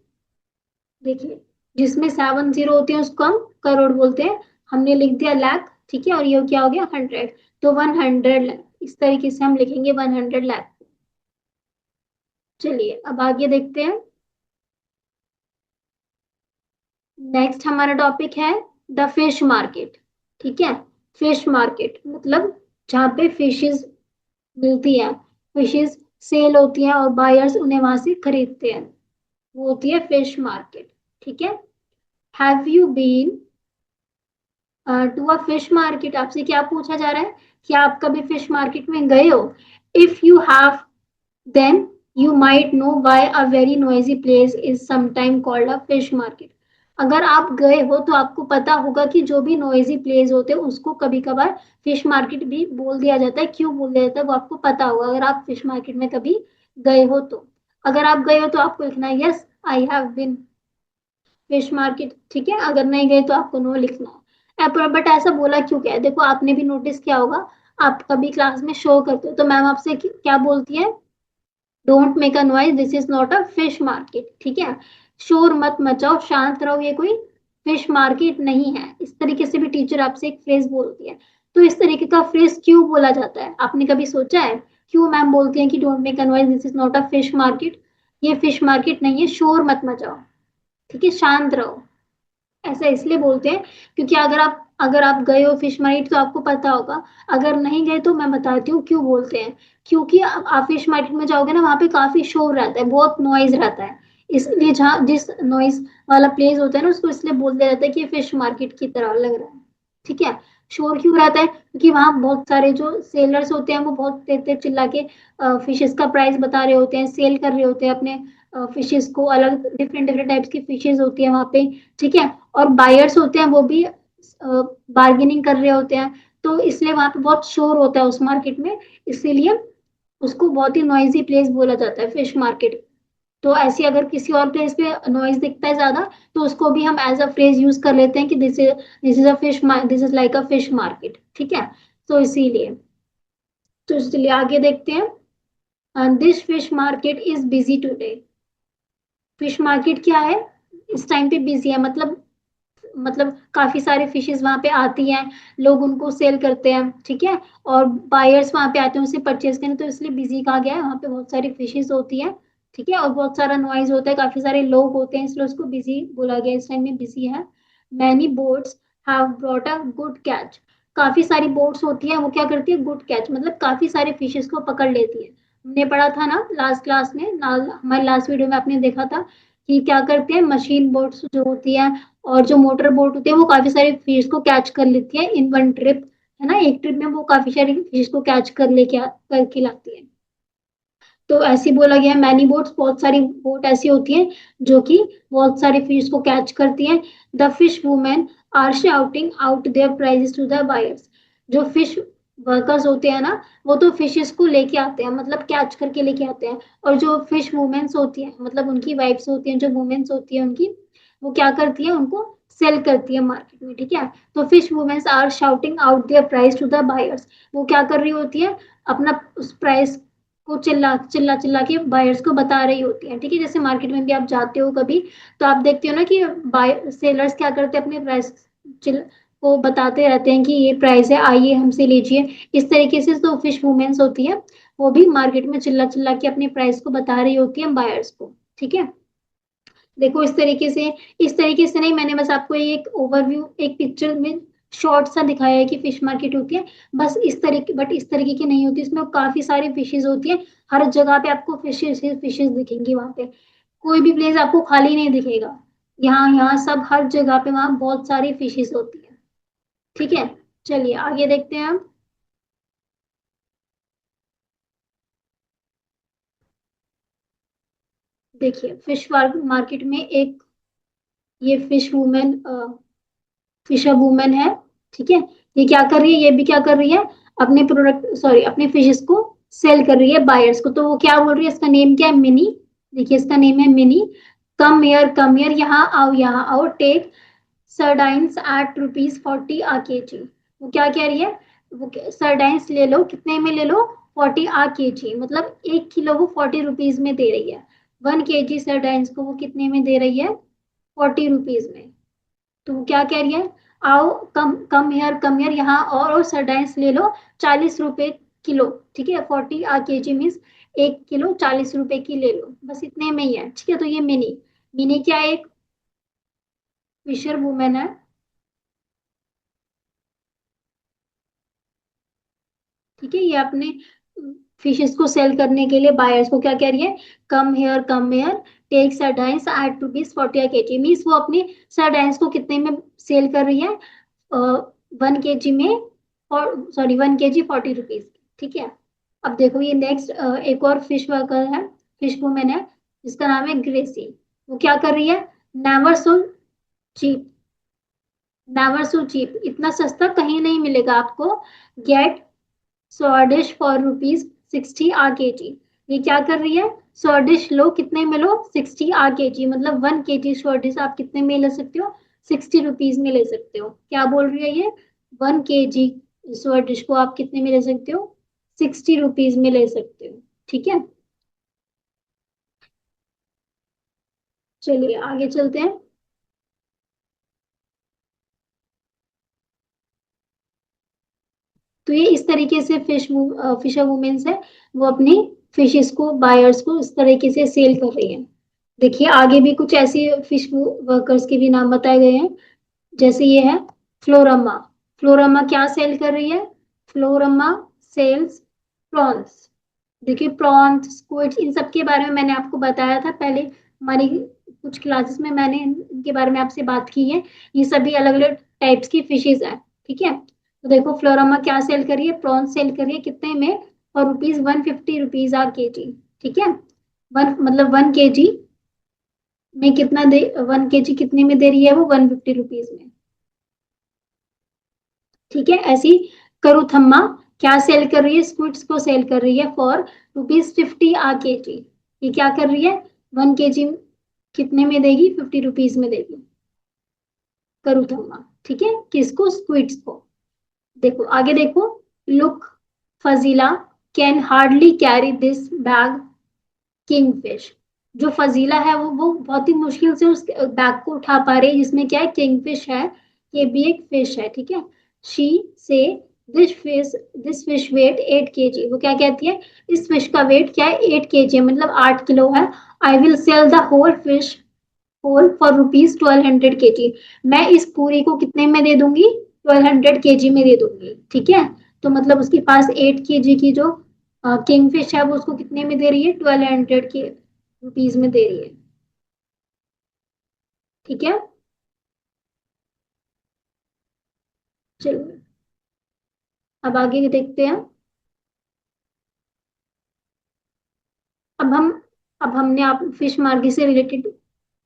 देखिए, जिसमें 7 जीरो होते हैं उसको हम करोड़ बोलते हैं। हमने लिख दिया लाख, ठीक है, और ये क्या हो गया 100, तो 100 लाख, इस तरीके से हम लिखेंगे 100 लाख। चलिए अब आगे देखते हैं। नेक्स्ट हमारा टॉपिक है द फिश मार्केट। ठीक है। फिश मार्केट मतलब जहाँ पे फिशेस मिलती है, फिशेस सेल होती हैं और बायर्स उन्हें वहां से खरीदते हैं, वो होती है फिश मार्केट। ठीक है। Have you been to a fish market, आपसे क्या पूछा जा रहा है कि आप कभी फिश मार्केट में गए हो। If you have, then you might know why a very noisy place is sometimes called a fish market। अगर आप गए हो तो आपको पता होगा कि जो भी नॉइजी प्लेस होते हैं उसको कभी कभार फिश मार्केट भी बोल दिया जाता है। क्यों बोल दिया जाता है वो आपको पता होगा, अगर आप फिश मार्केट में कभी गए हो तो। अगर आप गए हो तो आपको लिखना है yes I have been fish market. ठीक है। अगर नहीं गए तो आपको नो लिखना है। बट ऐसा बोला क्यों क्या है, देखो आपने भी नोटिस किया होगा, आप कभी क्लास में शो करते हो तो मैम आपसे क्या बोलती है, don't make a noise, this is not a fish market. ठीक है। शोर मत मचाओ, शांत रहो, ये कोई फिश मार्केट नहीं है। इस तरीके से भी टीचर आपसे एक फ्रेज बोलती है। तो इस तरीके का फ्रेज क्यों बोला जाता है, आपने कभी सोचा है क्यों मैम बोलती है कि don't make a noise, this is not a fish market. ये फिश मार्केट नहीं है, शोर मत मचाओ, ठीक है, शांत रहो। ऐसा इसलिए बोलते हैं क्योंकि अगर आप गए हो फिश मार्केट तो आपको पता होगा। अगर नहीं गए तो मैं बताती हूँ क्यों बोलते हैं। क्योंकि आप फिश मार्केट में जाओगे ना, वहाँ पे काफी शोर रहता है, बहुत नॉइज रहता है। इसलिए जहाँ जिस नॉइज वाला प्लेस होता है ना, उसको इसलिए बोल दिया जाता है कि फिश मार्केट की तरह लग रहा है। ठीक है। शोर क्यों रहता है, क्योंकि वहाँ बहुत सारे जो सेलर्स होते हैं वो बहुत तेज तेज चिल्ला के फिशेस का प्राइस बता रहे होते हैं, सेल कर रहे होते हैं अपने फिशेस को। अलग डिफरेंट डिफरेंट टाइप्स की फिशेस होती है वहाँ पे। ठीक है। और बायर्स होते हैं वो भी बार्गेनिंग कर रहे होते हैं। तो इसलिए वहां पे बहुत शोर होता है उस मार्केट में, इसीलिए उसको बहुत ही नॉइजी प्लेस बोला जाता है फिश मार्केट। तो ऐसी अगर किसी और प्लेस पे नॉइज दिखता है ज्यादा, तो उसको भी हम एज अ फ्रेज यूज कर लेते हैं कि this is a fish, this is like a fish market. ठीक है। तो इसीलिए, तो इसलिए आगे देखते हैं। This fish market is busy today. Fish market क्या है, इस टाइम पे बिजी है, मतलब काफी सारे फिशेस वहां पे आती हैं, लोग उनको सेल करते हैं। ठीक है। और बायर्स वहां पे आते हैं उसे परचेज करने, तो इसलिए बिजी कहा गया है, वहां पे बहुत सारी फिशेस होती है। ठीक है। और बहुत सारा नॉइज होता है, काफी सारे लोग होते हैं, इसलिए उसको बिजी बोला गया, इस टाइम में बिजी है। Many boats have brought a good catch. काफी सारी बोट्स होती है, वो क्या करती है, गुड कैच मतलब काफी सारे फिशेस को पकड़ लेती है। हमने पढ़ा था ना लास्ट क्लास में, हमारे लास्ट वीडियो में आपने देखा था कि क्या करते हैं, मशीन बोट्स जो होती है और जो मोटर बोट होती है वो काफी सारे फिश को कैच कर लेती है इन वन ट्रिप। है ना, एक ट्रिप में वो काफी सारी फिश को कैच करके लाती है। तो ऐसे बोला गया है, मैनी बोट्स, बहुत सारी बोट ऐसी होती हैं जो कि बहुत सारे फिश को कैच करती हैं। The fish women are shouting out their prices to the buyers. जो फिश वर्कर्स होते हैं ना, वो तो फिशेस को लेके आते हैं, मतलब कैच करके लेके आते हैं। और जो फिश वुमेन्स होती हैं, मतलब उनकी वाइफ्स होती हैं, जो वुमेन्स होती है उनकी, वो क्या करती है, उनको सेल करती है मार्केट में। ठीक है। तो fish womens are shouting out their price to the buyers. वो क्या कर रही होती है, अपना उस प्राइस को चिल्ला चिल्ला चिल्ला के बायर्स को बता रही होती है। ठीक है। जैसे मार्केट में भी आप जाते हो कभी, तो आप देखते हो ना कि बाय सेलर्स क्या करते हैं, अपने प्राइस चिल को बताते रहते हैं कि ये प्राइस है, आइए हमसे लीजिए। इस तरीके से तो फिश वुमेन्स होती है, वो भी मार्केट में चिल्ला चिल्ला के अपने प्राइस को बता रही होती है बायर्स को। ठीक है। देखो इस तरीके से नहीं, मैंने बस आपको एक ओवरव्यू, एक पिक्चर में शॉर्ट सा दिखाया है कि फिश मार्केट होती है। बस इस तरीके, बट इस तरीके की नहीं होती, इसमें काफी सारी फिशेज होती है। हर जगह पे आपको फिशेज फिशेज दिखेंगी वहां पे। कोई भी प्लेस आपको खाली नहीं दिखेगा। यहाँ यहाँ सब हर जगह पे वहाँ बहुत सारी फिशेस होती है। ठीक है, चलिए आगे देखते हैं हम। देखिए फिश मार्केट में एक ये फिश वुमेन, फिशर वुमेन है। ठीक है, ये क्या कर रही है, ये भी क्या कर रही है, अपने प्रोडक्ट सॉरी अपने फिशेस को सेल कर रही है बायर्स को। तो वो क्या बोल रही है, इसका नेम क्या है, मिनी। देखिए इसका नेम है मिनी। कम हियर, यहाँ आओ, take sardines at ₹40 a KG. वो क्या कह रही है, वो सरडाइंस ले लो, कितने में ले लो, 40 आ केजी, मतलब 1 किलो वो ₹40 में दे रही है। 1 केजी सरडाइंस को वो कितने में दे रही है, ₹40 में। तो वो क्या कह रही है, आओ, कम हियर, यहाँ और सरडाइंस ले लो, ₹40 किलो। ठीक है, 40 आ केजी मीन्स 1 किलो ₹40 की ले लो, बस इतने में ही है। ठीक है, तो ये मिनी, मिनी क्या है, एक फिशर वुमेन है। ठीक है, ये अपने फिशेस को सेल करने के लिए बायर्स को क्या कह रही है, come here, take sardines at ₹40 a KG, means वो अपने सरडाइंस को कितने में सेल कर रही है, 1 केजी में, और सॉरी 1 केजी ₹40। ठीक है, अब देखो ये नेक्स्ट एक और फिश वर्कर है, फिश वुमेन है, जिसका नाम है ग्रेसी। वो क्या कर रही है, never so cheap, never so cheap, इतना सस्ता कहीं नहीं मिलेगा आपको, get swordfish for ₹60 a kg. ये क्या कर रही है, स्वाडिश लो, कितने में लो, 60 आ केजी, मतलब 1 केजी स्वाडिश आप कितने में ले सकते हो, ₹60 में ले सकते हो। क्या बोल रही है ये, 1 केजी स्वाडिश को आप कितने में ले सकते हो, ₹60 में ले सकते हो। ठीक है, चलिए आगे चलते हैं। तो ये इस तरीके से फिशर वुमेन्स है, वो अपनी फिशेस को बायर्स को इस तरीके से सेल कर रही है। देखिए आगे भी कुछ ऐसी फिश वर्कर्स के भी नाम बताए गए हैं, जैसे ये है फ्लोरम्मा। फ्लोरम्मा क्या सेल कर रही है, फ्लोरम्मा सेल्स प्रॉन्स। देखिए प्रॉन्स, स्क्विड्स, इन सब के बारे में मैंने आपको बताया था पहले, हमारी कुछ क्लासेस में मैंने इनके बारे में आपसे बात की है। ये सभी अलग अलग टाइप्स की फिशेज है। ठीक है, तो देखो फ्लोरामा क्या सेल करी है, प्रॉन्स सेल करी है कितने में, और ₹150 आ केजी। ठीक है, वन मतलब 1 केजी में कितना दे, 1 केजी कितने में दे रही है वो, ₹150 में। ठीक है, ऐसी करूथम्मा क्या सेल कर रही है, स्क्विड्स को सेल कर रही है फॉर ₹50 आ केजी। ये क्या कर रही है, 1 केजी कितने में देगी, ₹50 में देगी करूथम्मा। ठीक है, किसको, स्क्विड्स को। देखो आगे देखो, look Fazila can hardly carry this bag kingfish. जो फजीला है वो बहुत ही मुश्किल से उस बैग को उठा पा रही है, जिसमें क्या है, किंगफिश है, ये भी एक फिश है। ठीक है, शी से दिस फिश वेट 8 केजी। वो क्या कहती है, इस फिश का वेट क्या है, 8 केजी है, मतलब 8 किलो है। I will sell the whole for ₹1200 kg. मैं इस पूरी को कितने में दे दूंगी, 1200 केजी में दे दूंगी। ठीक है, तो मतलब उसके पास 8 केजी की जो किंगफिश है वो उसको कितने में दे रही है, 1200 के रुपीज में दे रही है। ठीक है, चलिए अब आगे देखते हैं। अब हम अब हमने आप फिश मार्केट से रिलेटेड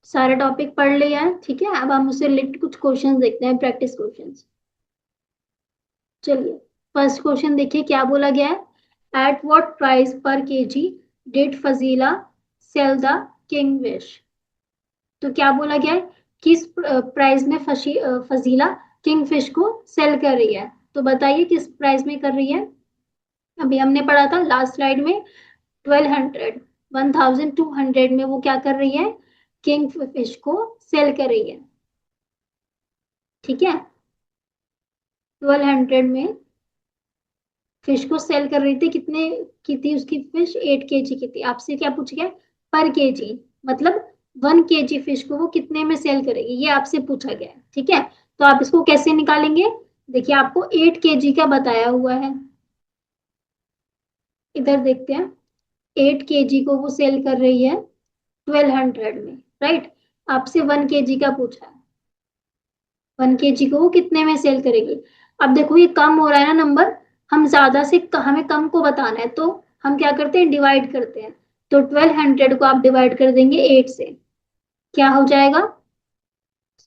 सारे टॉपिक पढ़ लिया है। ठीक है, अब हम उससे रिलेटेड कुछ क्वेश्चंस देखते हैं, प्रैक्टिस क्वेश्चंस। चलिए फर्स्ट क्वेश्चन देखिए क्या बोला गया है, at what price per kg did Fazila sell the kingfish. तो क्या बोला गया है, किस प्राइस में फजीला किंगफिश को सेल कर रही है। तो बताइए किस प्राइस में कर रही है। अभी हमने पढ़ा था लास्ट स्लाइड में, 1200, 1200 में वो क्या कर रही है, किंग फिश को सेल कर रही है। ठीक है, 1200 में फिश को सेल कर रही थी, कितने की थी उसकी फिश, 8 केजी की थी। आपसे क्या पूछ गया, पर केजी, मतलब 1 केजी फिश को वो कितने में सेल करेगी, ये आपसे पूछा गया है। ठीक है, तो आप इसको कैसे निकालेंगे, देखिए आपको 8 केजी का बताया हुआ है, इधर देखते हैं, 8 केजी को वो सेल कर रही है 1200 में, राइट। आपसे 1 kg का पूछा है, 1 kg को वो कितने में सेल करेगी। अब देखो ये कम हो रहा है ना नंबर, हम ज्यादा से हमें कम को बताना है, तो हम क्या करते हैं, डिवाइड करते हैं। तो 1200 को आप डिवाइड कर देंगे 8 से, क्या हो जाएगा।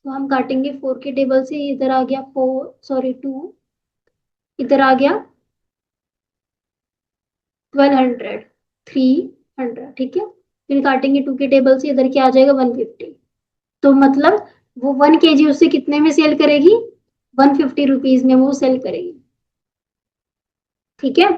तो हम काटेंगे 4 के टेबल से, इधर आ गया 4, सॉरी 2, इधर आ गया 1200, 300, ठीक है। फिर काटेंगे 2 के टेबल से, इधर क्या आ जाएगा 150। तो मतलब वो 1 kg उससे कितने में सेल करेगी, 150 रुपीज में वो सेल करेगी, ठीक है।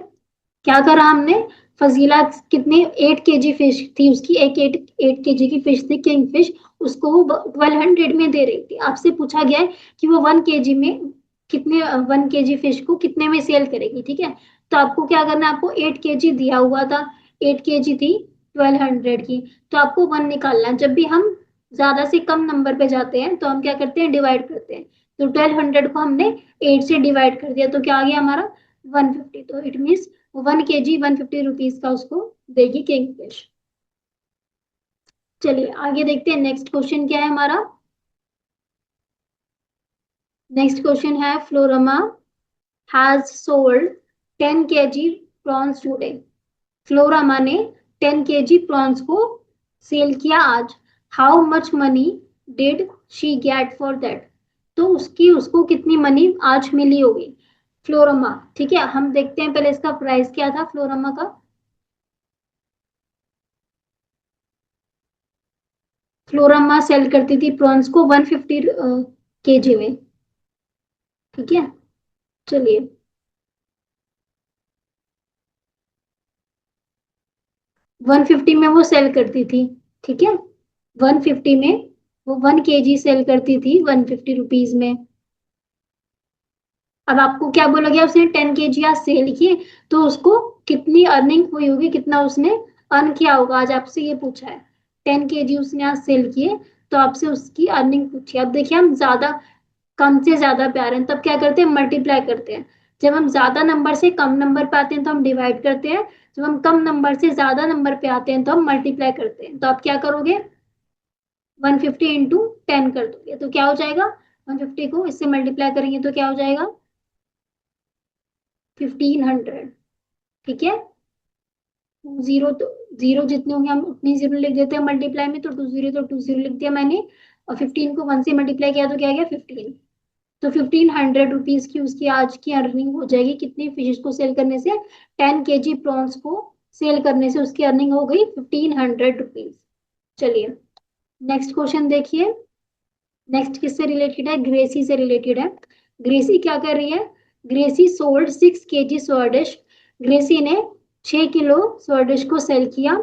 क्या करा हमने, फजीला कितने 8 kg फिश थी उसकी, एक 8 kg की फिश थी किंग फिश, उसको वो 1200 में दे रही थी। आपसे पूछा गया है कि वो 1 kg में कितने, 1 kg फिश को कितने में सेल करेगी, ठीक है। तो आपको क्या करना है, आपको 8 kg दिया हुआ था, 8 kg थी 1200 की, तो आपको 1 निकालना है। जब भी हम ज्यादा से कम नंबर पे जाते हैं तो हम क्या करते हैं, डिवाइड करते हैं। तो 1200 को हमने 8 से डिवाइड कर दिया, तो क्या आ गया हमारा 150। तो इट मीन्स 1 kg 150 रुपीज का उसको देगी किंग फिश। चलिए आगे देखते हैं, नेक्स्ट क्वेश्चन क्या है हमारा। नेक्स्ट क्वेश्चन है, Florama has sold 10 kg prawns today. Florama ने 10 kg प्रॉन्स को सेल किया आज। How much money did she get for that. तो उसकी उसको कितनी मनी आज मिली होगी, फ्लोरमा, ठीक है। हम देखते हैं पहले इसका प्राइस क्या था फ्लोरमा का। फ्लोरामा सेल करती थी प्रॉन्स को 150 kg में, ठीक है। चलिए 150 में वो सेल करती थी, ठीक है। 150 में वो 1 kg सेल करती थी 150 रुपीज में। अब आपको क्या बोला गया, उसने 10 kg आज सेल किए, तो उसको कितनी अर्निंग हुई होगी, कितना उसने अर्न किया होगा, आज आपसे ये पूछा है। 10 kg उसने आज सेल किए, तो आपसे उसकी अर्निंग पूछी। अब देखिए हम ज्यादा, कम से ज्यादा पे आ रहे हैं तब क्या करते हैं, मल्टीप्लाई करते हैं। जब हम ज्यादा नंबर से कम नंबर पे आते हैं तो हम डिवाइड करते हैं, जब हम कम नंबर से ज्यादा नंबर पे आते हैं तो हम मल्टीप्लाई करते हैं। तो आप क्या करोगे, 150 × 10 कर दोगे, तो क्या हो जाएगा, 150 को इससे मल्टीप्लाई करेंगे तो क्या हो जाएगा 1500, ठीक है। जीरो तो जीरो जितने होंगे हम उतनी जीरो लिख देते हैं मल्टीप्लाई में, तो 20 तो 20 लिख दिया मैंने, और 15 को 1 से मल्टीप्लाई किया तो क्या आ गया 15। तो 1500 रुपीज की उसकी आज की अर्निंग हो जाएगी, कितनी फिशेस को सेल करने से, 10 kg प्रॉन्स को सेल करने से उसकी अर्निंग हो गई 1500 रुपीज। चलिए नेक्स्ट क्वेश्चन देखिए। नेक्स्ट किससे रिलेटेड है, ग्रेसी से रिलेटेड है। ग्रेसी क्या कर रही है, Gracy sold 6 kg swordfish. Gracy ने 6 किलो स्वर्डिश को सेल किया।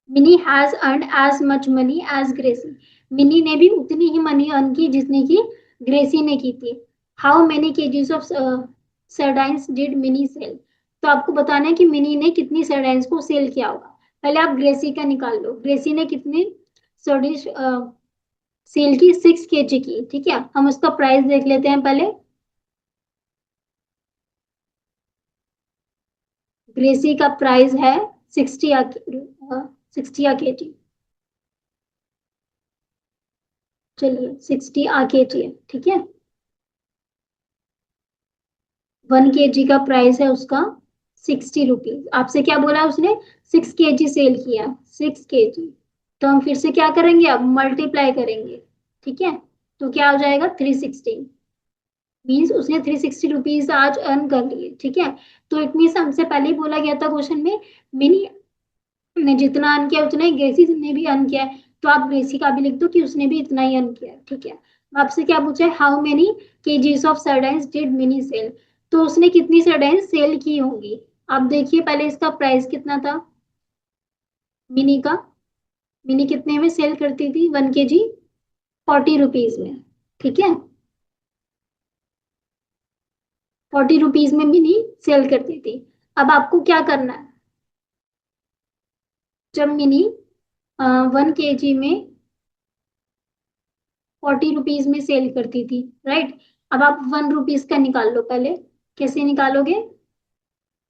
Mini has earn as much money as Gracy. Mini ने भी उतनी ही मनी अर्न की जितनी की ग्रेसी ने की थी। How many KGs of sardines did Minnie sell. तो आपको बताना है कि मिनी ने कितनी सरडाइंस को सेल किया होगा। पहले आप ग्रेसी का निकाल लो, ग्रेसी ने कितनी सर्डिश सेल की, 6 kg की, ठीक है। हम उसका प्राइस देख लेते हैं पहले। ग्रेसी का प्राइस है 60 चलिए 60 kg है, ठीक है। 1 kg का प्राइस है उसका 60 रुपीज। आपसे क्या बोला उसने, 6 kg सेल किया, 6 kg। तो हम फिर से क्या करेंगे, अब मल्टीप्लाई करेंगे, ठीक है। तो क्या हो जाएगा 360, मीन्स उसने 360 रुपीज आज अर्न कर लिए, ठीक है। तो इट मीन्स हमसे पहले ही बोला गया था क्वेश्चन में, मिनी ने जितना अर्न किया उतना ही ग्रेसी ने भी अर्न किया है। तो आप ग्रेसी का भी लिख दो कि उसने भी इतना ही अर्न किया है, ठीक है। आपसे क्या पूछा है, how many KGs of sardines did Minnie sell. तो उसने कितनी सरडाइंस सेल की होंगी। आप देखिए पहले इसका प्राइस कितना था मिनी का, मिनी कितने में सेल करती थी 1 kg, 40 रुपीज में, ठीक है। 40 रुपीज में मिनी सेल करती थी। अब आपको क्या करना है, जब मिनी 1 kg में 40 रुपीज में सेल करती थी, राइट। अब आप 1 रुपीज का निकाल लो पहले, कैसे निकालोगे,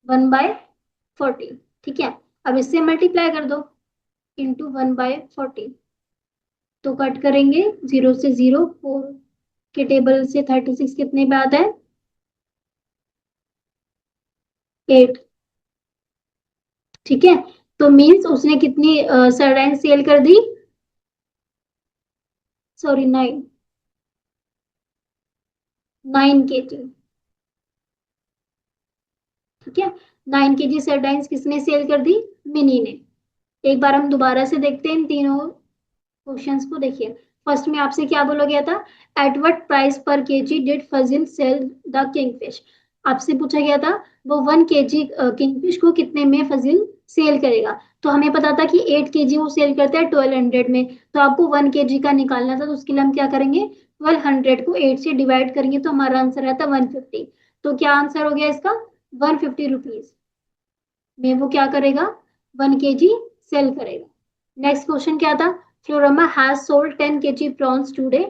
1/40, ठीक है। अब इससे मल्टीप्लाई कर दो, इंटू 1/40। तो कट करेंगे, 0 से 0 4 के टेबल से 36 कितने पे आता है? 8। ठीक है, तो मीन्स उसने कितनी सरडाइन सेल कर दी? Sorry, 9 9 kg। ठीक है, 9 kg सरडाइंस किसने सेल कर दी? मिनी ने। एक बार हम दोबारा से देखते हैं इन तीनों क्वेश्चंस को। देखिए, फर्स्ट में आपसे क्या बोला गया था? At what price per kg did Fazil sell the kingfish? आपसे पूछा गया था वो 1 kg किंगफिश को कितने में फजिल सेल करेगा। तो हमें पता था कि 8 kg वो सेल करता है 1200 में, तो आपको 1 kg का निकालना था। तो उसके लिए हम क्या करेंगे, 1200 को 8 से डिवाइड करेंगे तो हमारा आंसर आता है 150। तो क्या आंसर हो गया इसका? 150 रुपीज में वो क्या करेगा? 1 kg सेल करेगा। नेक्स्ट क्वेश्चन क्या था? Florama has sold 10 kg prawns today.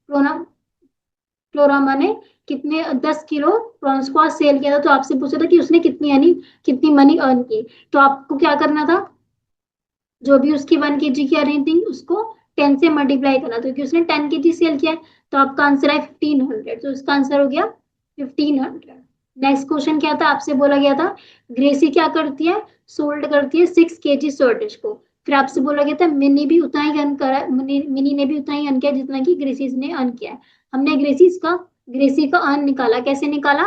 Florama ने कितने 10 किलो प्रॉन्स को आज सेल किया था। तो आपसे पूछा था कि उसने कितनी यानी कितनी मनी अर्न की। तो आपको क्या करना था? जो भी उसकी 1 kg की अर्निंग थी उसको 10 से मल्टीप्लाई करना था, क्योंकि उसने 10 kg सेल किया है। तो आपका आंसर है 1500। तो इसका आंसर हो गया 1500। नेक्स्ट क्वेश्चन क्या था? आपसे बोला गया था ग्रेसी क्या करती है? सोल्ड करती है 6 kg शॉर्टेज को। फिर आपसे बोला गया था मिनी भी उतना ही अर्न करा, मिनी ने भी उतना ही अर्न किया जितना कि ग्रेसीज ने अर्न किया है। हमने ग्रेसी का अर्न निकाला। कैसे निकाला?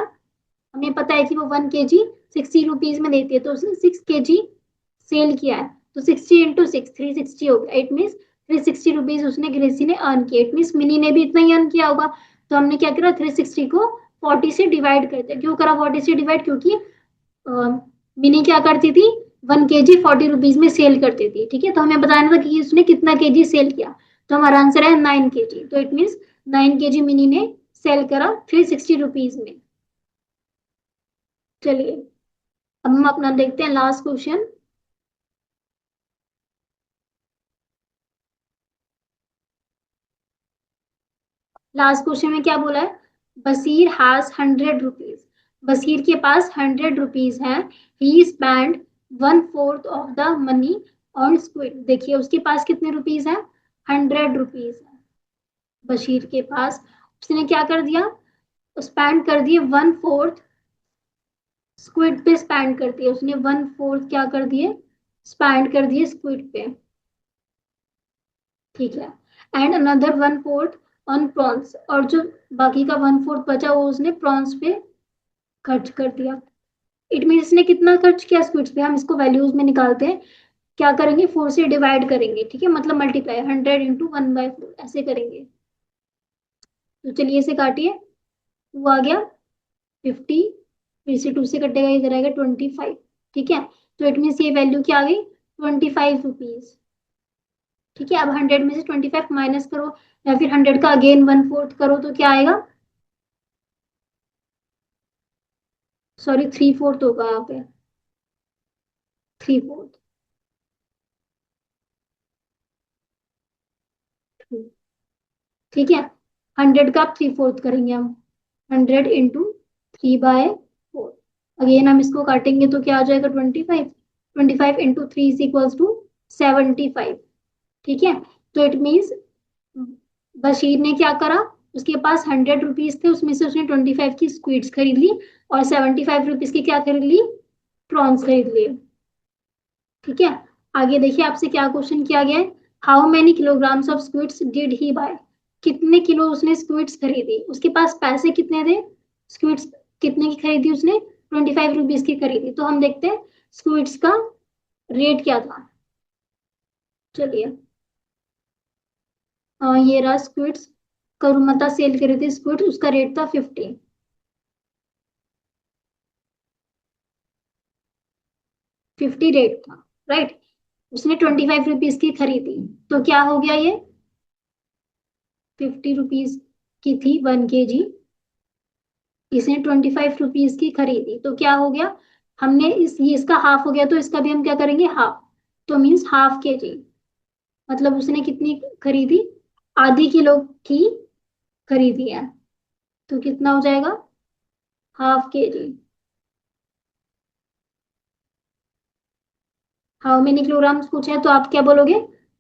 हमें पता है कि वो 1 kg 60 रुपीज में देती है, तो उसने 6 kg सेल किया है। तो 60 × 6 360 हो गया। इट मीन 360 रुपीज उसने ग्रेसी ने अर्न किया। इट मीन मिनी ने भी इतना ही अर्न किया होगा। तो हमने क्या करा, 360 को 40 से डिवाइड कर दिया। क्यों करा 40 से डिवाइड? क्योंकि मिनी क्या करती थी, 1 kg 40 रुपीज में सेल करती थी। ठीक है, तो हमें बताना था कि उसने कितना केजी सेल किया। तो हमारा आंसर है 9 kg। तो इट मीन 9 kg मिनी ने सेल करा 360 रुपीज में। चलिए, अब हम अपना देखते हैं लास्ट क्वेश्चन। लास्ट क्वेश्चन में क्या बोला है? बसीर हैज 100 रुपीज। बसीर के पास 100 रुपीज है। He spend 1/4 of the money on squid. देखिए उसके पास कितने रुपीज है? 100 रुपीज है बशीर के पास। उसने क्या कर दिया? स्पेंड कर दिए 1/4 स्क्विड पे। स्पेंड कर दिया उसने 1/4 क्या कर दिए? स्पेंड कर दिए स्क्विड पे। ठीक है, एंड अनदर 1/4 ऑन प्रॉन्स। और जो बाकी का 1/4 बचा वो उसने प्रॉन्स पे खर्च कर दिया। इट मीन इसने कितना खर्च किया स्क्विड्स पे? हम इसको वैल्यूज में निकालते हैं। क्या करेंगे, 4 से डिवाइड करेंगे। ठीक है, मतलब मल्टीप्लाई 100 × 1/4 ऐसे करेंगे। तो चलिए इसे काटिए। वो आ गया 50। फिर से 2 से कटेगा, इधर आएगा 25। ठीक है, तो इट मीन ये वैल्यू क्या आ गई? 25 रुपीज। ठीक है, अब 100 में से 25 माइनस करो, या फिर 100 का अगेन 1/4 करो तो क्या आएगा? सॉरी, 3/4 होगा यहाँ पे। 3/4। ठीक है, 100 का आप 3/4 करेंगे हम। 100 × 3/4। अगेन हम इसको काटेंगे तो क्या आ जाएगा? 25। 25 × 3 = 75। ठीक है, तो इट मीन्स बशीर ने क्या करा, उसके पास 100 रुपीज थे, उसमें से उसने 25 की स्क्वीड्स खरीद ली और 75 रुपीज की क्या खरीद ली? प्रॉन्स खरीद लिए। ठीक है, आगे देखिए आपसे क्या क्वेश्चन किया गया है। How many kilograms of squids did he buy? कितने किलो उसने स्क्विड्स खरीदी? उसके पास पैसे कितने थे? स्क्विड्स कितने की खरीदी उसने? 25 रुपीज की खरीदी। तो हम देखते हैं स्क्विड्स का रेट क्या था। चलिए, ये रहा स्क्विड्स। करुमता सेल कर रही थी स्क्विड्स, उसका रेट था 50। 50 रेट था, राइट। उसने 25 रुपीज की खरीदी। तो क्या हो गया ये? 50 रुपीज की थी 1 kg। इसने 25 रुपीज की खरीदी, तो क्या हो गया? हमने ये इसका हाफ हो गया, तो इसका भी हम क्या करेंगे? हाफ। तो मीन्स ½ kg। मतलब उसने कितनी खरीदी? आधी किलो की खरीदी है। तो कितना हो जाएगा? ½ kg। हाउ मेनी किलोग्राम्स पूछा है तो आप क्या बोलोगे?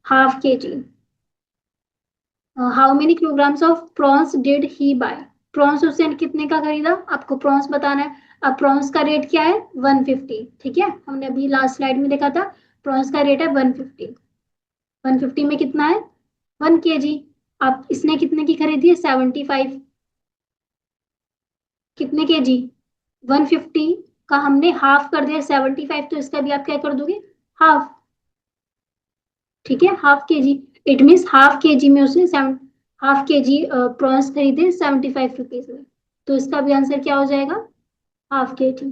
Half K G. How many kilograms of prawns did he buy? Prawns उसने कितने का खरीदा, आपको प्रॉन्स बताना है। अब प्रॉन्स का रेट क्या है? 150। ठीक है, हमने अभी लास्ट स्लाइड में देखा था, प्रॉन्स का रेट है 150। 150 में कितना है? 1 kg। अब इसने कितने की खरीदी है? 75। कितने केजी? 150 का हमने हाफ कर दिया 75, तो इसका भी आप क्या कर दोगे? हाफ। ठीक है, half K ji. It means half K जी में उसने सेवन, हाफ के जी प्रॉन्स खरीदे 75 रुपीज में। तो इसका भी आंसर क्या हो जाएगा? हाफ के जी।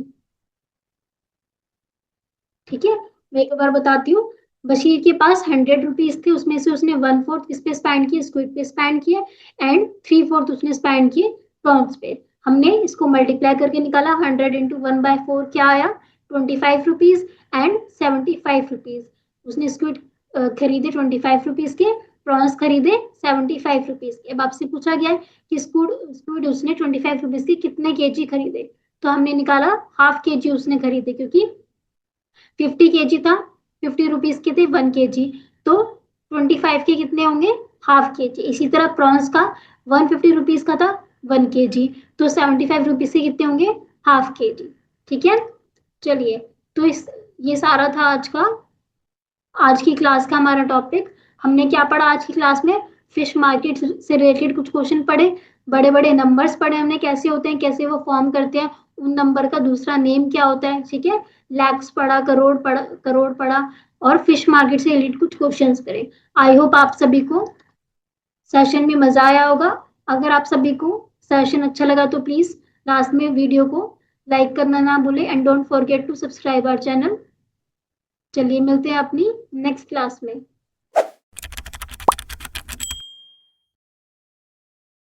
ठीक है, मैं एक बार बताती हूँ। बशीर के पास 100 रुपीज थे, उसमें से उसने 1/4 इस पे स्पेंड किए, स्क्विड पे स्पेंड किए, एंड 3/4 उसने स्पेंड किए प्रॉन्स पे। हमने इसको मल्टीप्लाई करके निकाला, 100 × 1/4 क्या आया? 25 रुपीज एंड 75 रुपीज। उसने स्क्विड खरीदे 25 रुपीज के, प्रॉन्स खरीदे 75 रुपीज के। अब आपसे पूछा गया है कि स्क्विड स्क्विड उसने 25 रुपीज के कितने केजी खरीदे, तो हमने निकाला हाफ के जी उसने खरीदे, क्योंकि 50 kg था, 50 रुपीज के थे 1 kg, तो 25 के कितने होंगे? हाफ के जी। इसी तरह प्रॉन्स का 150 रुपीज का था, 1 kg, तो 75 रुपीज के कितने होंगे? हाफ के जी। ठीक है, चलिए। तो इस ये सारा था आज की क्लास का हमारा टॉपिक। हमने क्या पढ़ा आज की क्लास में? फिश मार्केट से रिलेटेड कुछ क्वेश्चन पढ़े, बड़े बड़े नंबर्स पढ़े हमने, कैसे होते हैं, कैसे वो फॉर्म करते हैं, उन नंबर का दूसरा नेम क्या होता है। ठीक है, लैक्स पढ़ा, करोड़ पढ़ा, और फिश मार्केट से रिलेटेड कुछ क्वेश्चंस करे। आई होप आप सभी को सेशन में मजा आया होगा। अगर आप सभी को सेशन अच्छा लगा तो प्लीज लास्ट में वीडियो को लाइक करना ना भूले, and don't forget to subscribe our channel. चलिए, मिलते हैं अपनी नेक्स्ट क्लास में।